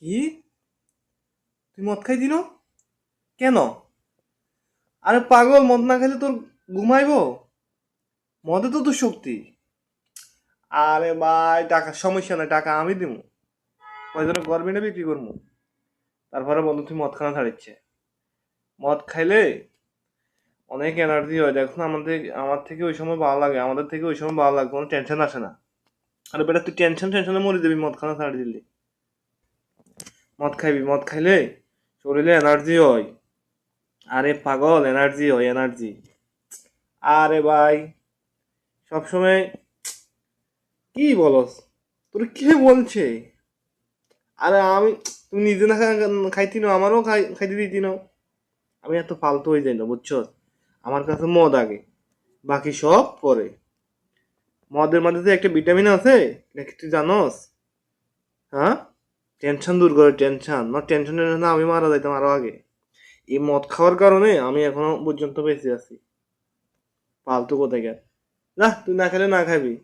কি? তুই মদ খাই দিল? কেন? আরে পাগল, মদ না খেলে তোর ঘুমাইবো? মদে তো তোর শক্তি। আরে ভাই, টাকার সমস্যা নাই, টাকা আমি দিব। কয়জনে গরমে না বিক্রি করবো। তারপরে বন্ধু তুই মদ খানা ছাড়িচ্ছে। মদ খাইলে অনেক এনার্জি হয়, দেখো না আমার থেকে ওই সময় ভালো লাগে, আমাদের থেকে ওই সময় ভালো লাগে, কোনো টেনশন আসে না। আরে বেটা, তুই টেনশনে মরে যাবি মদ খানা ছাড়ি দিলি। মদ খাইবি, মদ খাইলে শরীরে এনার্জি হয়। আরে পাগল, এনার্জি হয়, এনার্জি। আরে ভাই, সবসময় কি বলস? তোর কে বলছে? আরে আমি, তুমি নিজে না খাইতি না, আমারও খাইতে দিতি না। আমি এত ফালতু হয়ে যাই না, বুঝছো? আমার কাছে মদ আগে, বাকি সব পরে। মদের মধ্যে তো একটা ভিটামিন আছে, নাকি তুই জানোস? হ্যাঁ, টেনশন দূর করে, টেনশন না, টেনশনের জন্য আমি মারা যাইতাম আরো আগে। এই মদ খাওয়ার কারণে আমি এখনো পর্যন্ত বেঁচে আছি। ফালতু কোথায় গেল। না, তুই না খেলে না খাবি।